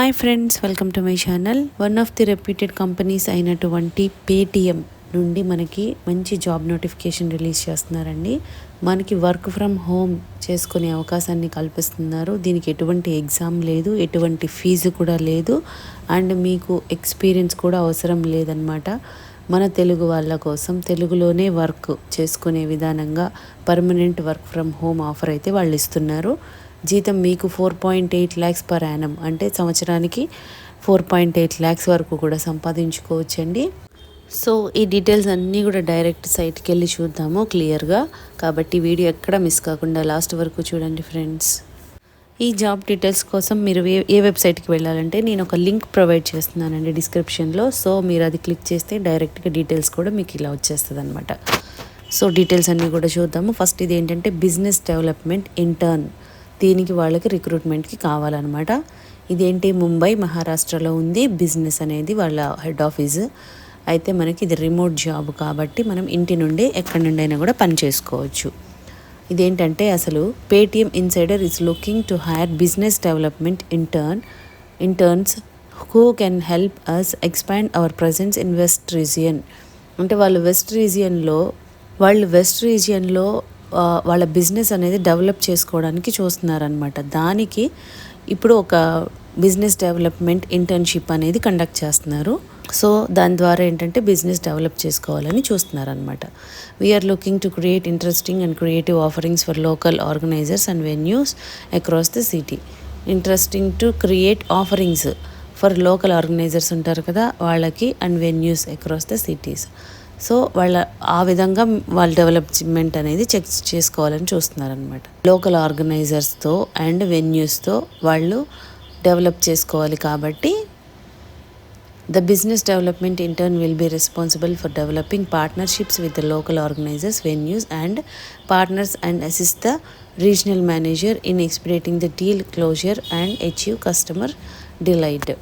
Hi friends, welcome to my channel. One of the reputed companies అయినటువంటి Paytm నుండి మనకి మంచి జాబ్ నోటిఫికేషన్ రిలీజ్ చేస్తున్నారండి. మనకి వర్క్ ఫ్రమ్ హోమ్ చేసుకునే అవకాశాన్ని కల్పిస్తున్నారు. దీనికి ఎటువంటి ఎగ్జామ్ లేదు, ఎటువంటి ఫీజు కూడా లేదు, అండ్ మీకు ఎక్స్పీరియన్స్ కూడా అవసరం లేదనమాట. మన తెలుగు వాళ్ళ కోసం తెలుగులోనే వర్క్ చేసుకునే విధానంగా permanent work from home offer అయితే వాళ్ళు ఇస్తున్నారు. జీతం మీకు 4.8 lakhs పర్ యానం, అంటే సంవత్సరానికి 4.8 lakhs వరకు కూడా సంపాదించుకోవచ్చండి. సో ఈ డీటెయిల్స్ అన్నీ కూడా డైరెక్ట్ సైట్కి వెళ్ళి చూద్దాము క్లియర్గా. కాబట్టి వీడియో ఎక్కడ మిస్ కాకుండా లాస్ట్ వరకు చూడండి ఫ్రెండ్స్. ఈ జాబ్ డీటెయిల్స్ కోసం మీరు ఏ వెబ్సైట్కి వెళ్ళాలంటే నేను ఒక లింక్ ప్రొవైడ్ చేస్తున్నానండి డిస్క్రిప్షన్లో. సో మీరు అది క్లిక్ చేస్తే డైరెక్ట్గా డీటెయిల్స్ కూడా మీకు ఇలా వచ్చేస్తుంది అనమాట. సో డీటెయిల్స్ అన్నీ కూడా చూద్దాము. ఫస్ట్ ఇది ఏంటంటే బిజినెస్ డెవలప్మెంట్ ఇంటర్న్. దీనికి వాళ్ళకి రిక్రూట్మెంట్కి కావాలన్నమాట. ఇదేంటి, ముంబై మహారాష్ట్రలో ఉంది బిజినెస్ అనేది వాళ్ళ హెడ్ ఆఫీస్. అయితే మనకి ఇది రిమోట్ జాబ్ కాబట్టి మనం ఇంటి నుండి ఎక్కడి నుండి అయినా కూడా పని చేసుకోవచ్చు. ఇదేంటంటే అసలు Paytm insider is looking to hire business development interns who can help us expand our presence in west region. అంటే వాళ్ళు వెస్ట్ రీజియన్లో వాళ్ళ బిజినెస్ అనేది డెవలప్ చేసుకోవడానికి చూస్తున్నారనమాట. దానికి ఇప్పుడు ఒక బిజినెస్ డెవలప్మెంట్ ఇంటర్న్షిప్ అనేది కండక్ట్ చేస్తున్నారు. సో దాని ద్వారా ఏంటంటే బిజినెస్ డెవలప్ చేసుకోవాలని చూస్తున్నారనమాట. We're looking to create interesting and creative offerings for local organisers and venues across the city. Interesting to create offerings for local organisers ఉంటారు కదా వాళ్ళకి, and venues across the cities. So ఆ విధంగా వాళ్ళ development అనేది check చేసుకోవాలని చూస్తున్నారనమాట. Local ఆర్గనైజర్స్తో and వెన్యూస్తో వాళ్ళు develop చేసుకోవాలి. కాబట్టి the business development intern will be responsible for developing partnerships with the local organisers, venues and partners and assist the regional manager in expediting the deal closure and achieve customer delight.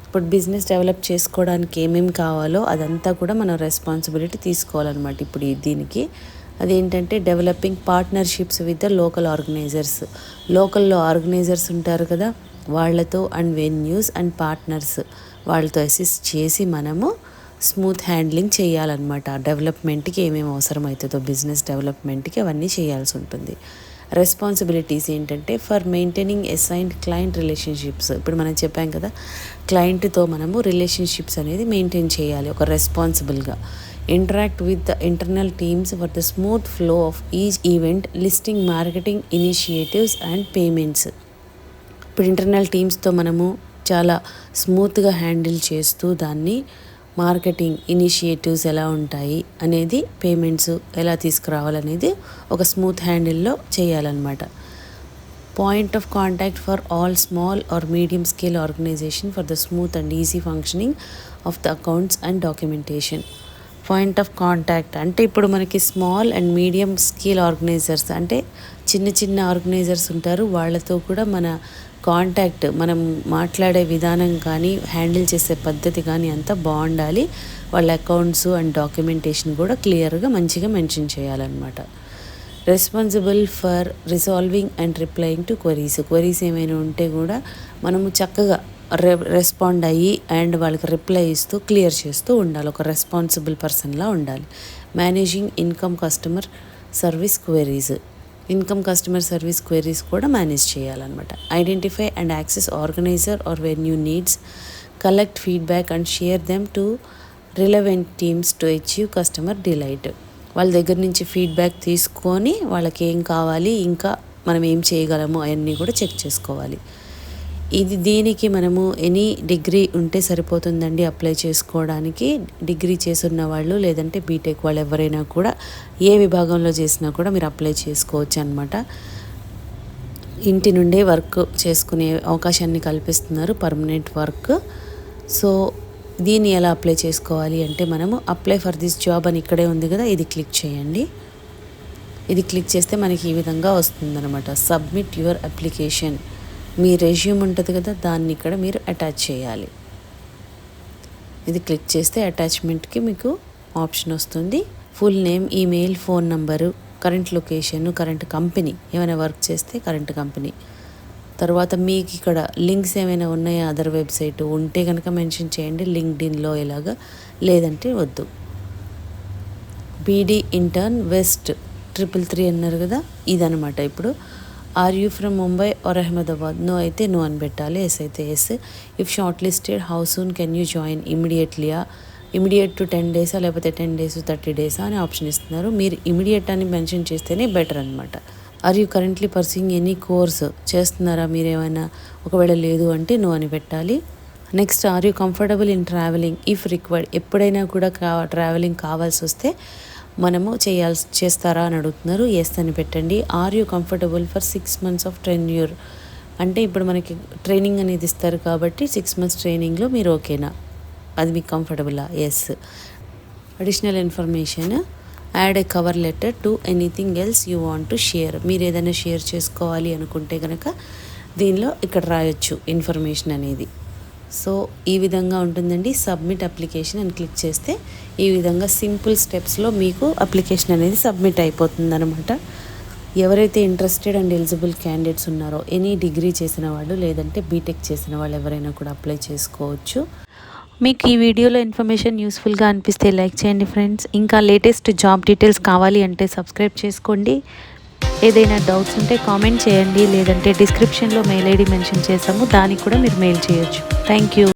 ఇప్పుడు business develop చేసుకోవడానికి ఏమేమి కావాలో అదంతా కూడా మనం responsibility తీసుకోవాలన్నమాట. ఇప్పుడు దీనికి అదేంటంటే developing partnerships with the local organisers. లోకల్లో ఆర్గనైజర్స్ ఉంటారు కదా వాళ్ళతో, అండ్ వెన్యూస్ అండ్ పార్ట్నర్స్ వాళ్ళతో అసిస్ట్ చేసి మనము స్మూత్ హ్యాండ్లింగ్ చేయాలన్నమాట. డెవలప్మెంట్కి ఏమేమి అవసరం అవుతుందో బిజినెస్ డెవలప్మెంట్కి అవన్నీ చేయాల్సి ఉంటుంది. రెస్పాన్సిబిలిటీస్ ఏంటంటే for maintaining assigned client relationships. ఇప్పుడు మనం చెప్పాం కదా, క్లయింట్తో మనము రిలేషన్షిప్స్ అనేది మెయింటైన్ చేయాలి ఒక రెస్పాన్సిబుల్గా. Interact with the internal teams for the smooth flow of each event, listing marketing initiatives and payments. ఇప్పుడు ఇంటర్నల్ టీమ్స్తో మనము చాలా స్మూత్గా హ్యాండిల్ చేస్తూ దాన్ని మార్కెటింగ్ ఇనిషియేటివ్స్ ఎలా ఉంటాయి అనేది, పేమెంట్స్ ఎలా తీసుకురావాలనేది ఒక స్మూత్ హ్యాండిల్లో చేయాలన్నమాట. Point of contact for all small or medium scale organisation for the smooth and easy functioning of the accounts and documentation. Point of contact అంటే ఇప్పుడు మనకి small and medium scale organisers అంటే చిన్న చిన్న ఆర్గనైజర్స్ ఉంటారు. వాళ్ళతో కూడా మన కాంటాక్ట్, మనం మాట్లాడే విధానం కానీ హ్యాండిల్ చేసే పద్ధతి కానీ అంతా బాగుండాలి. వాళ్ళ అకౌంట్స్ అండ్ డాక్యుమెంటేషన్ కూడా క్లియర్గా మంచిగా మెన్షన్ చేయాలన్నమాట. Responsible for resolving and replying to queries ఏమైనా ఉంటే కూడా మనము చక్కగా రెస్పాండ్ అయ్యి అండ్ వాళ్ళకి రిప్లై ఇస్తూ క్లియర్ చేస్తూ ఉండాలి. ఒక రెస్పాన్సిబుల్ పర్సన్లా ఉండాలి. Managing income customer service queries కూడా మేనేజ్ చేయాలన్నమాట. Identify and access organiser or venue needs, collect feedback and share them to relevant teams to achieve customer delight. వాళ్ళ దగ్గర నుంచి ఫీడ్బ్యాక్ తీసుకొని వాళ్ళకి ఏం కావాలి, ఇంకా మనం ఏం చేయగలము అవన్నీ కూడా చెక్ చేసుకోవాలి. దీనికి మనము ఎనీ డిగ్రీ ఉంటే సరిపోతుందండి అప్లై చేసుకోవడానికి. డిగ్రీ చేసున్న వాళ్ళు లేదంటే బీటెక్ వాళ్ళు ఎవరైనా కూడా ఏ విభాగంలో చేసినా కూడా మీరు అప్లై చేసుకోవచ్చు అనమాట. ఇంటి నుండే వర్క్ చేసుకునే అవకాశాన్ని కల్పిస్తున్నారు, పర్మనెంట్ వర్క్. సో దీన్ని ఎలా అప్లై చేసుకోవాలి అంటే మనము అప్లై ఫర్ దిస్ జాబ్ అని ఇక్కడే ఉంది కదా, ఇది క్లిక్ చేయండి. ఇది క్లిక్ చేస్తే మనకి ఈ విధంగా వస్తుందన్నమాట. Submit your application. Me resume ఉంటుంది కదా, దాన్ని ఇక్కడ మీరు అటాచ్ చేయాలి. ఇది క్లిక్ చేస్తే అటాచ్మెంట్కి మీకు ఆప్షన్ వస్తుంది. Full name, email, phone number, current location, current company, ఏమైనా వర్క్ చేస్తే కరెంట్ కంపెనీ, తర్వాత మీకు ఇక్కడ లింక్స్ ఏమైనా ఉన్నాయా అదర్ వెబ్సైట్ ఉంటే కనుక మెన్షన్ చేయండి లింక్డ్ఇన్లో ఇలాగా, లేదంటే వద్దు. బీడీ ఇంటర్న్ వెస్ట్ 333 అన్నారు కదా, ఇదనమాట. ఇప్పుడు are you from Mumbai or Ahmedabad, no అయితే నో అని పెట్టాలి, ఎస్ అయితే yes. If shortlisted how soon can you join, immediate to 10 days లేకపోతే 10 days 30 days అని ఆప్షన్ ఇస్తున్నారు. మీరు ఇమీడియట్ అని మెన్షన్ చేస్తేనే బెటర్ అనమాట. Are you currently pursuing any course, చేస్తున్నారా మీరు ఏమైనా, ఒకవేళ లేదు అంటే నో అని పెట్టాలి. Next are you comfortable in travelling if required, ఎప్పుడైనా కూడా ట్రావెలింగ్ కావాల్సి వస్తే మనము చేస్తారా అని అడుగుతున్నారు, ఎస్ అని పెట్టండి. Are you comfortable for 6 months of tenure, అంటే ఇప్పుడు మనకి ట్రైనింగ్ అనేది ఇస్తారు కాబట్టి 6 months ట్రైనింగ్లో మీరు ఓకేనా, అది మీకు కంఫర్టబులా, yes. Additional information, add a cover letter to anything else you want to share, మీరు ఏదైనా షేర్ చేసుకోవాలి అనుకుంటే కనుక దీనిలో ఇక్కడ రాయొచ్చు ఇన్ఫర్మేషన్ అనేది. సో ఈ విధంగా ఉంటుందండి. సబ్మిట్ అప్లికేషన్ అని క్లిక్ చేస్తే ఈ విధంగా సింపుల్ స్టెప్స్లో మీకు అప్లికేషన్ అనేది సబ్మిట్ అయిపోతుంది అనమాట. ఎవరైతే ఇంట్రెస్టెడ్ అండ్ ఎలిజిబుల్ క్యాండిడేట్స్ ఉన్నారో, ఎనీ డిగ్రీ చేసిన వాళ్ళు లేదంటే బీటెక్ చేసిన వాళ్ళు ఎవరైనా కూడా అప్లై చేసుకోవచ్చు. మీకు ఈ వీడియోలో ఇన్ఫర్మేషన్ యూస్ఫుల్గా అనిపిస్తే లైక్ చేయండి ఫ్రెండ్స్. ఇంకా లేటెస్ట్ జాబ్ డీటెయిల్స్ కావాలి అంటే సబ్స్క్రైబ్ చేసుకోండి. ఏదైనా డౌట్స్ ఉంటే కామెంట్ చేయండి, లేదంటే డిస్క్రిప్షన్లో మెయిల్ ఐడి మెన్షన్ చేసాము, దానికి కూడా మీరు మెయిల్ చేయొచ్చు. Thank you.